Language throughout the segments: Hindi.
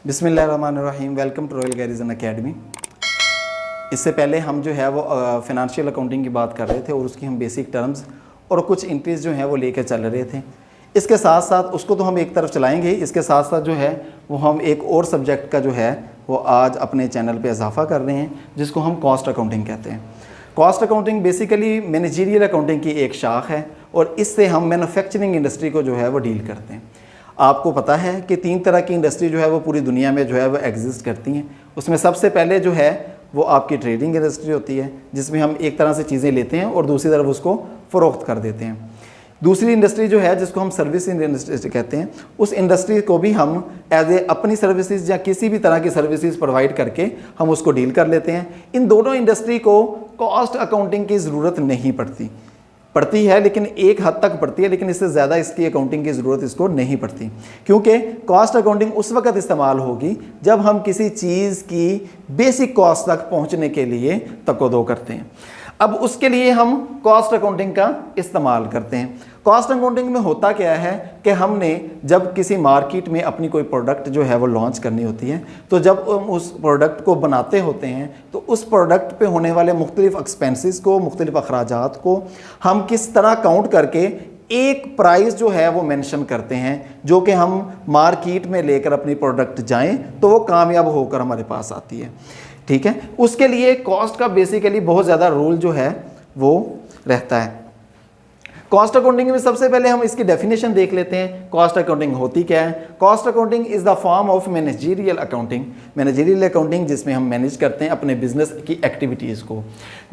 बिस्मिल्लाहिर्रहमानिर्रहीम। Welcome to royal garrison academy. इससे पहले हम जो है वो फ़िनांशियल अकाउंटिंग की बात कर रहे थे और उसकी हम बेसिक टर्म्स और कुछ एंट्रीज जो हैं वो लेकर चल रहे थे। इसके साथ साथ उसको तो हम एक तरफ चलाएंगे, इसके साथ साथ जो है वो हम एक और सब्जेक्ट का जो है वो आज अपने चैनल पे इजाफा कर रहे हैं, जिसको हम कॉस्ट अकाउंटिंग कहते हैं। Cost accounting basically managerial accounting की एक शाख है और इससे हम मैन्युफैक्चरिंग इंडस्ट्री को जो है वो डील करते हैं। आपको पता है कि 3 तरह की इंडस्ट्री जो है वो पूरी दुनिया में जो है वो एग्जिस्ट करती हैं। उसमें सबसे पहले जो है वो आपकी ट्रेडिंग इंडस्ट्री होती है, जिसमें हम एक तरह से चीज़ें लेते हैं और दूसरी तरफ उसको फ़रोख्त कर देते हैं। दूसरी इंडस्ट्री जो है जिसको हम सर्विस इंडस्ट्री कहते हैं, उस इंडस्ट्री को भी हम एज ए अपनी सर्विसेज या किसी भी तरह की सर्विसेज प्रोवाइड करके हम उसको डील कर लेते हैं। इन दोनों इंडस्ट्री को कॉस्ट अकाउंटिंग की ज़रूरत नहीं पड़ती है, लेकिन एक हद तक पड़ती है, लेकिन इससे ज़्यादा इसकी अकाउंटिंग की ज़रूरत इसको नहीं पड़ती, क्योंकि कॉस्ट अकाउंटिंग उस वक्त इस्तेमाल होगी जब हम किसी चीज़ की बेसिक कॉस्ट तक पहुंचने के लिए तकोदो करते हैं। अब उसके लिए हम कॉस्ट अकाउंटिंग का इस्तेमाल करते हैं। कॉस्ट अकाउंटिंग में होता क्या है कि हमने जब किसी मार्केट में अपनी कोई प्रोडक्ट जो है वो लॉन्च करनी होती है, तो जब हम उस प्रोडक्ट को बनाते होते हैं तो उस प्रोडक्ट पे होने वाले मुख्तलिफ एक्सपेंसेस को, मुख्तलिफ अखराजात को हम किस तरह काउंट करके एक प्राइस जो है वो मेंशन करते हैं, जो कि हम मार्केट में लेकर अपनी प्रोडक्ट जाएं तो वो कामयाब होकर हमारे पास आती है। ठीक है, उसके लिए कॉस्ट का बेसिकली बहुत ज़्यादा रूल जो है वो रहता है। कॉस्ट अकाउंटिंग में सबसे पहले हम इसकी डेफिनेशन देख लेते हैं। कॉस्ट अकाउंटिंग होती क्या है? Cost accounting is the form of managerial accounting. Managerial accounting जिसमें हम मैनेज करते हैं अपने बिजनेस की एक्टिविटीज़ को।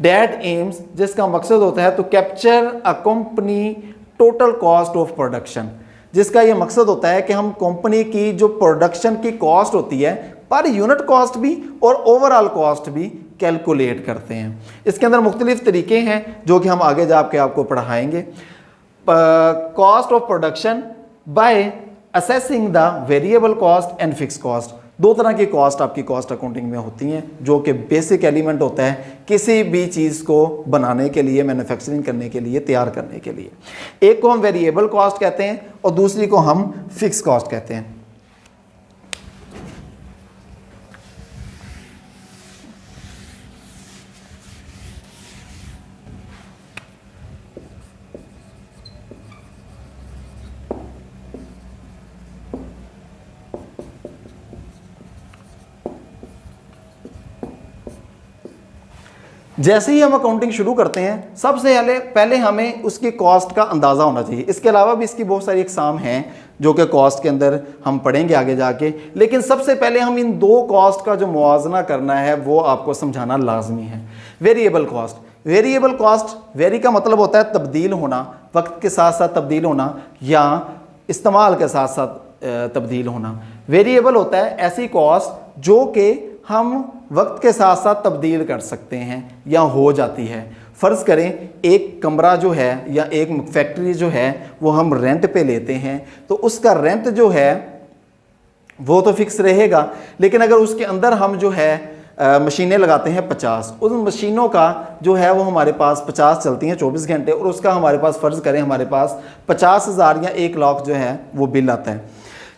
डैट एम्स, जिसका मकसद होता है तो capture a company total cost of production, जिसका ये मकसद होता है कि हम कंपनी की जो प्रोडक्शन की कॉस्ट होती है पर यूनिट कॉस्ट भी और ओवरऑल कॉस्ट भी कैलकुलेट करते हैं। इसके अंदर मुख्तलिफ तरीके हैं जो कि हम आगे जाके आपको पढ़ाएंगे। Cost of production by assessing the variable cost and fix cost. 2 तरह की कॉस्ट आपकी कॉस्ट अकाउंटिंग में होती हैं, जो कि बेसिक एलिमेंट होता है किसी भी चीज़ को बनाने के लिए, मैन्युफैक्चरिंग करने के लिए, तैयार करने के लिए। एक को हम वेरिएबल कॉस्ट कहते हैं और दूसरी को हम फिक्स कॉस्ट कहते हैं। जैसे ही हम अकाउंटिंग शुरू करते हैं, सबसे पहले हमें उसकी कॉस्ट का अंदाज़ा होना चाहिए। इसके अलावा भी इसकी बहुत सारी इकसाम हैं जो कि कॉस्ट के अंदर हम पढ़ेंगे आगे जाके, लेकिन सबसे पहले हम इन 2 कॉस्ट का जो मुआवजा करना है वो आपको समझाना लाजमी है। Variable cost, variable cost, very का मतलब होता है तब्दील होना, वक्त के साथ साथ तब्दील होना या इस्तेमाल के साथ साथ तब्दील होना। वेरिएबल होता है ऐसी कॉस्ट जो कि हम वक्त के साथ साथ तब्दील कर सकते हैं या हो जाती है। फ़र्ज़ करें एक कमरा जो है या एक फैक्ट्री जो है वो हम रेंट पे लेते हैं, तो उसका रेंट जो है वो तो फिक्स रहेगा, लेकिन अगर उसके अंदर हम जो है मशीनें लगाते हैं 50, उन मशीनों का जो है वो हमारे पास 50 चलती हैं 24 घंटे और उसका हमारे पास फ़र्ज़ करें हमारे पास 50,000 या 1 लाख जो है वो बिल आता है।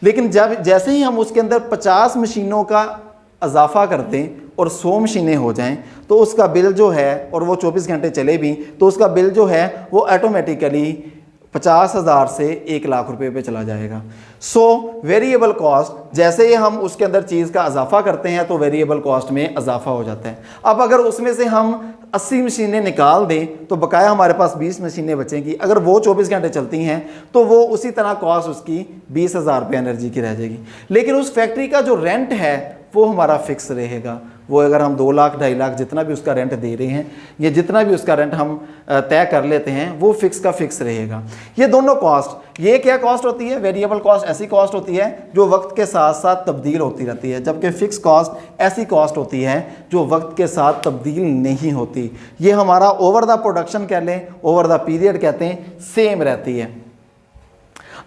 लेकिन जैसे ही हम उसके अंदर 50 मशीनों का इजाफा कर दें और 100 मशीनें हो जाएं, तो उसका बिल जो है, और वो 24 घंटे चले भी, तो उसका बिल जो है वो ऑटोमेटिकली 50,000 से 1 लाख रुपए पे चला जाएगा। सो वेरिएबल कॉस्ट, जैसे ही हम उसके अंदर चीज़ का इजाफा करते हैं तो वेरिएबल कॉस्ट में इजाफा हो जाता है। अब अगर उसमें से हम 80 मशीनें निकाल दें तो बकाया हमारे पास 20 मशीनें बचेंगी। अगर वो 24 घंटे चलती हैं तो वो उसी तरह कॉस्ट उसकी 20,000 रुपये एनर्जी की रह जाएगी। लेकिन उस फैक्ट्री का जो रेंट है वो हमारा फिक्स रहेगा। वो अगर हम 2 लाख 2.5 लाख जितना भी उसका रेंट दे रहे हैं या जितना भी उसका रेंट हम तय कर लेते हैं, वो फिक्स का फिक्स रहेगा। ये दोनों कॉस्ट, ये क्या कॉस्ट होती है? वेरिएबल कॉस्ट ऐसी कॉस्ट होती है जो वक्त के साथ साथ तब्दील होती रहती है, जबकि फिक्स कॉस्ट ऐसी कॉस्ट होती है जो वक्त के साथ तब्दील नहीं होती। ये हमारा ओवर द प्रोडक्शन कह लें, ओवर द पीरियड कहते हैं, सेम रहती है।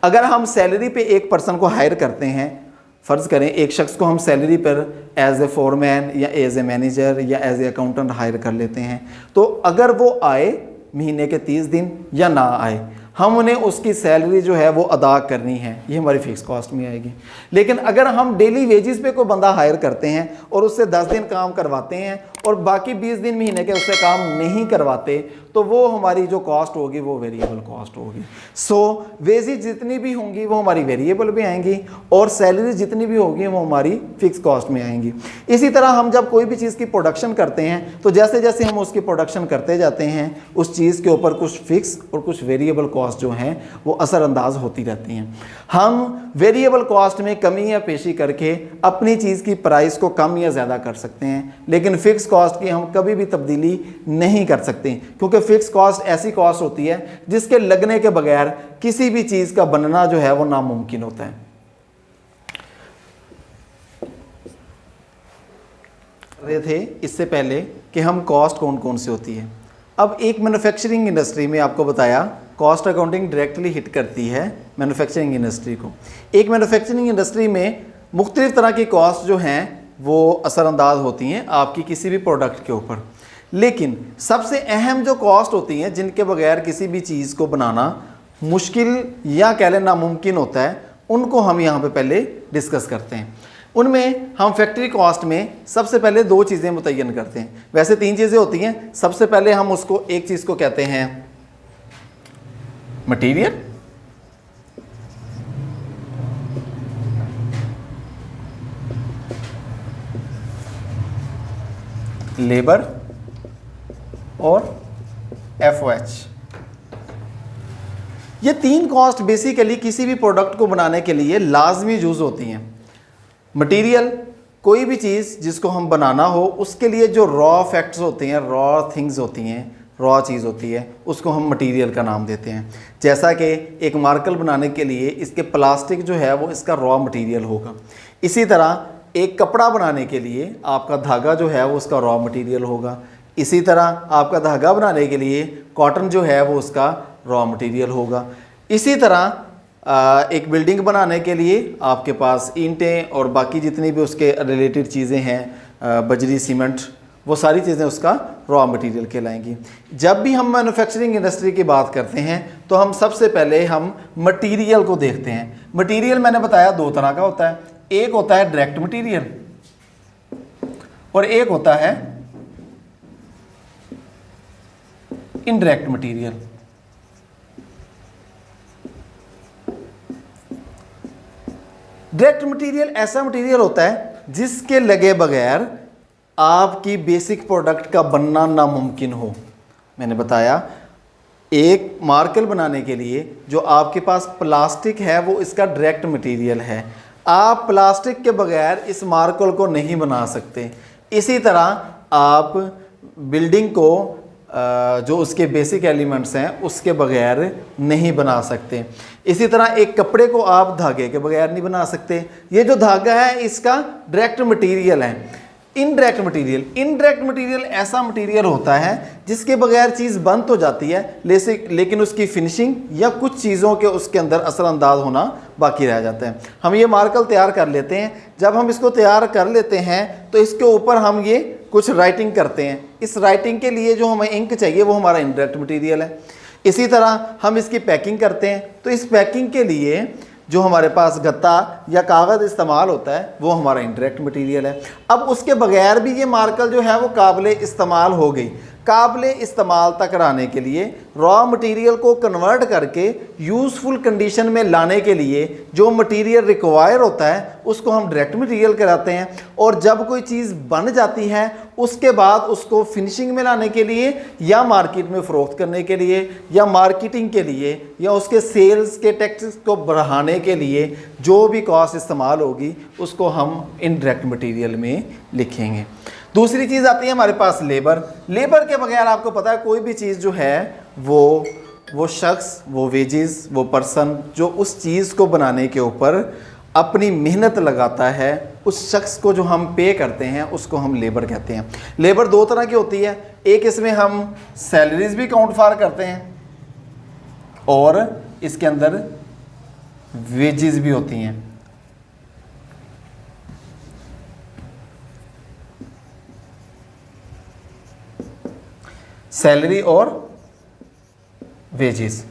अगर हम सैलरी पे एक पर्सन को हायर करते हैं, फ़र्ज़ करें एक शख्स को हम सैलरी पर एज ए फोरमैन या एज ए मैनेजर या एज ए अकाउंटेंट हायर कर लेते हैं, तो अगर वो आए महीने के 30 दिन या ना आए, हम उन्हें उसकी सैलरी जो है वो अदा करनी है, ये हमारी फिक्स कॉस्ट में आएगी। लेकिन अगर हम डेली वेजेस पे कोई बंदा हायर करते हैं और उससे 10 दिन काम करवाते हैं और बाकी 20 दिन महीने के उससे काम नहीं करवाते, तो वो हमारी जो कॉस्ट होगी वो वेरिएबल कॉस्ट होगी। सो वेजेस जितनी भी होंगी वो हमारी वेरिएबल में आएंगी और सैलरी जितनी भी होगी वो हमारी फिक्स कॉस्ट में आएंगी। इसी तरह हम जब कोई भी चीज़ की प्रोडक्शन करते हैं तो जैसे जैसे हम उसकी प्रोडक्शन करते जाते हैं उस चीज़ के ऊपर कुछ फिक्स और कुछ वेरिएबल कॉस्ट जो हैं वो असरअंदाज होती रहती हैं। हम वेरिएबल कॉस्ट में कमी या पेशी करके अपनी चीज़ की प्राइस को कम या ज़्यादा कर सकते हैं, लेकिन फिक्स कॉस्ट की हम कभी भी तब्दीली नहीं कर सकते, क्योंकि फिक्स कॉस्ट ऐसी कॉस्ट होती है जिसके लगने के बगैर किसी भी चीज़ का बनना जो है वो नामुमकिन होता है। रहे थे इससे पहले कि हम कॉस्ट कौन कौन सी होती है। अब एक मैन्युफैक्चरिंग इंडस्ट्री में आपको बताया कॉस्ट अकाउंटिंग डायरेक्टली हिट करती है मैन्युफैक्चरिंग इंडस्ट्री को। एक मैन्युफैक्चरिंग इंडस्ट्री में मुख्तलिफ तरह की कॉस्ट जो हैं वो असरअंदाज होती हैं आपकी किसी भी प्रोडक्ट के ऊपर, लेकिन सबसे अहम जो कॉस्ट होती हैं जिनके बगैर किसी भी चीज़ को बनाना मुश्किल या कह लें नामुमकिन होता है, उनको हम यहाँ पे पहले डिस्कस करते हैं। उनमें हम फैक्ट्री कॉस्ट में सबसे पहले 2 चीज़ें मुतय्यन करते हैं। वैसे 3 चीज़ें होती हैं। सबसे पहले हम उसको एक चीज़ को कहते हैं मटीरियल, लेबर और FOH। ये 3 कॉस्ट बेसिकली किसी भी प्रोडक्ट को बनाने के लिए लाजमी यूज़ होती हैं। मटेरियल, कोई भी चीज़ जिसको हम बनाना हो उसके लिए जो रॉ फैक्ट्स होते हैं, रॉ थिंग्स होती हैं, रॉ चीज़ होती है, उसको हम मटेरियल का नाम देते हैं। जैसा कि एक मार्कल बनाने के लिए इसके प्लास्टिक जो है वो इसका रॉ मटेरियल होगा, इसी तरह एक कपड़ा बनाने के लिए आपका धागा जो है वो उसका रॉ मटेरियल होगा, इसी तरह आपका धागा बनाने के लिए कॉटन जो है वो उसका रॉ मटेरियल होगा। इसी तरह एक बिल्डिंग बनाने के लिए आपके पास ईंटें और बाकी जितनी भी उसके रिलेटेड चीज़ें हैं, बजरी, सीमेंट, वो सारी चीज़ें उसका रॉ मटेरियल कहलाएंगी। जब भी हम मैन्युफैक्चरिंग इंडस्ट्री की बात करते हैं तो हम सबसे पहले हम मटेरियल को देखते हैं। मटेरियल मैंने बताया 2 तरह का होता है, एक होता है डायरेक्ट मटेरियल और एक होता है इनडायरेक्ट मटेरियल। डायरेक्ट मटेरियल ऐसा मटेरियल होता है जिसके लगे बगैर आपकी बेसिक प्रोडक्ट का बनना नामुमकिन हो। मैंने बताया एक मार्कल बनाने के लिए जो आपके पास प्लास्टिक है वो इसका डायरेक्ट मटेरियल है। आप प्लास्टिक के बगैर इस मार्कल को नहीं बना सकते। इसी तरह आप बिल्डिंग को जो उसके बेसिक एलिमेंट्स हैं उसके बगैर नहीं बना सकते। इसी तरह एक कपड़े को आप धागे के बगैर नहीं बना सकते। ये जो धागा है इसका डायरेक्ट मटेरियल है। इनडायरेक्ट मटेरियल ऐसा मटेरियल होता है जिसके बगैर चीज़ बन तो जाती है लेकिन उसकी फिनिशिंग या कुछ चीज़ों के उसके अंदर असरअंदाज होना बाकी रह जाता है। हम ये मार्कल तैयार कर लेते हैं, जब हम इसको तैयार कर लेते हैं तो इसके ऊपर हम ये कुछ राइटिंग करते हैं। इस राइटिंग के लिए जो हमें इंक चाहिए वो हमारा इनडायरेक्ट मटेरियल है। इसी तरह हम इसकी पैकिंग करते हैं, तो इस पैकिंग के लिए जो हमारे पास गत्ता या कागज़ इस्तेमाल होता है वो हमारा इनडायरेक्ट मटेरियल है। अब उसके बगैर भी ये मार्कल जो है वो काबिले इस्तेमाल हो गई। काबिले इस्तेमाल तक लाने के लिए रॉ मटेरियल को कन्वर्ट करके यूज़फुल कंडीशन में लाने के लिए जो मटेरियल रिक्वायर होता है उसको हम डायरेक्ट मटेरियल कराते हैं। और जब कोई चीज़ बन जाती है उसके बाद उसको फिनिशिंग में लाने के लिए या मार्केट में फ़रोख्त करने के लिए या मार्केटिंग के लिए या उसके सेल्स के टैक्स को बढ़ाने के लिए जो भी कॉस्ट इस्तेमाल होगी उसको हम इनडायरेक्ट मटेरियल में लिखेंगे। दूसरी चीज़ आती है हमारे पास लेबर। लेबर के बगैर आपको पता है कोई भी चीज़ जो है वो शख्स, वो वेजेस, वो पर्सन जो उस चीज़ को बनाने के ऊपर अपनी मेहनत लगाता है, उस शख्स को जो हम पे करते हैं उसको हम लेबर कहते हैं। लेबर 2 तरह की होती है, एक इसमें हम सैलरीज भी काउंट फार करते हैं और इसके अंदर वेजेस भी होती हैं। सैलरी और वेजेस।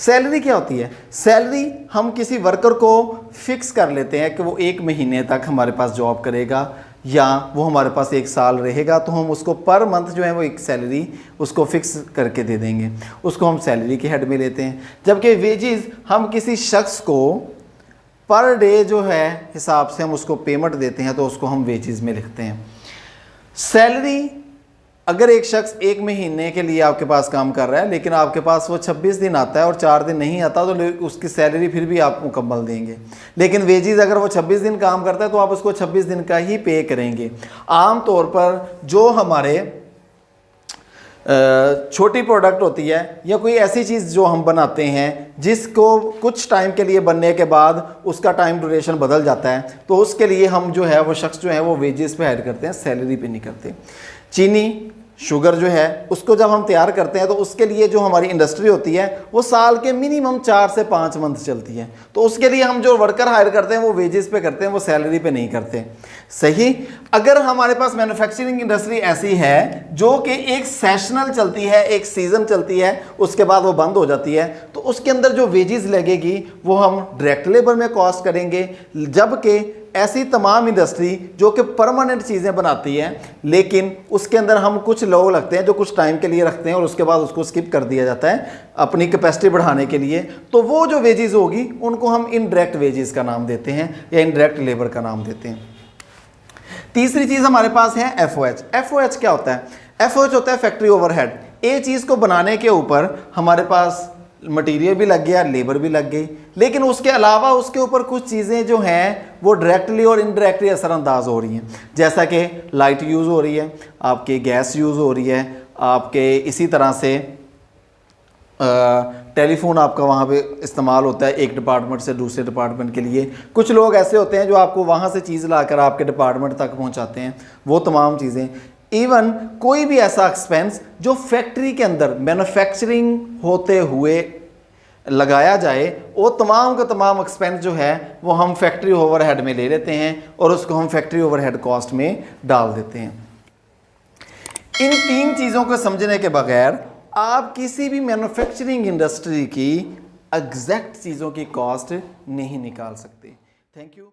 सैलरी क्या होती है? सैलरी हम किसी वर्कर को फिक्स कर लेते हैं कि वो 1 महीने तक हमारे पास जॉब करेगा या वो हमारे पास 1 साल रहेगा, तो हम उसको पर मंथ जो है वो एक सैलरी उसको फिक्स करके दे देंगे, उसको हम सैलरी के हेड में लेते हैं। जबकि वेजेस हम किसी शख्स को पर डे जो है हिसाब से हम उसको पेमेंट देते हैं, तो उसको हम वेजेस में लिखते हैं। सैलरी अगर एक शख्स 1 महीने के लिए आपके पास काम कर रहा है लेकिन आपके पास वो 26 दिन आता है और 4 दिन नहीं आता, तो उसकी सैलरी फिर भी आप मुकम्मल देंगे। लेकिन वेजेस अगर वो 26 दिन काम करता है तो आप उसको 26 दिन का ही पे करेंगे। आम तौर पर जो हमारे छोटी प्रोडक्ट होती है या कोई ऐसी चीज़ जो हम बनाते हैं जिसको कुछ टाइम के लिए बनने के बाद उसका टाइम ड्यूरेशन बदल जाता है, तो उसके लिए हम जो है वो शख्स जो है वो वेजेस पे हायर करते हैं, सैलरी पे नहीं करते। चीनी, शुगर जो है उसको जब हम तैयार करते हैं तो उसके लिए जो हमारी इंडस्ट्री होती है वो साल के मिनिमम 4 से 5 मंथ चलती है, तो उसके लिए हम जो वर्कर हायर करते हैं वो वेजेस पे करते हैं, वो सैलरी पे नहीं करते। सही। अगर हमारे पास मैन्युफैक्चरिंग इंडस्ट्री ऐसी है जो कि एक सेशनल चलती है, एक सीज़न चलती है, उसके बाद वो बंद हो जाती है, तो उसके अंदर जो वेजेस लगेगी वो हम डायरेक्ट लेबर में कॉस्ट करेंगे। जबकि ऐसी तमाम इंडस्ट्री जो कि परमानेंट चीज़ें बनाती है लेकिन उसके अंदर हम कुछ लोग लगते हैं जो कुछ टाइम के लिए रखते हैं और उसके बाद उसको स्किप कर दिया जाता है अपनी कैपेसिटी बढ़ाने के लिए, तो वो जो वेजेस होगी उनको हम इनडायरेक्ट वेजेस का नाम देते हैं या इनडायरेक्ट लेबर का नाम देते हैं। तीसरी चीज़ हमारे पास है FOH। FOH क्या होता है? FOH होता है फैक्ट्री ओवरहेड। ये चीज़ को बनाने के ऊपर हमारे पास मटेरियल भी लग गया, लेबर भी लग गई, लेकिन उसके अलावा उसके ऊपर कुछ चीज़ें जो हैं वो डायरेक्टली और इनडायरेक्टली असरअंदाज हो रही हैं, जैसा कि लाइट यूज़ हो रही है, आपके गैस यूज़ हो रही है, आपके इसी तरह से टेलीफोन आपका वहाँ पे इस्तेमाल होता है एक डिपार्टमेंट से दूसरे डिपार्टमेंट के लिए। कुछ लोग ऐसे होते हैं जो आपको वहाँ से चीज़ लाकर आपके डिपार्टमेंट तक पहुँचाते हैं, वो तमाम चीज़ें। इवन कोई भी ऐसा एक्सपेंस जो फैक्ट्री के अंदर मैन्युफैक्चरिंग होते हुए लगाया जाए, वो तमाम का तमाम एक्सपेंस जो है वो हम फैक्ट्री ओवरहेड में ले लेते हैं और उसको हम फैक्ट्री ओवरहेड कॉस्ट में डाल देते हैं। इन 3 चीज़ों को समझने के बगैर आप किसी भी मैन्युफैक्चरिंग इंडस्ट्री की एग्जैक्ट चीज़ों की कॉस्ट नहीं निकाल सकते। Thank you.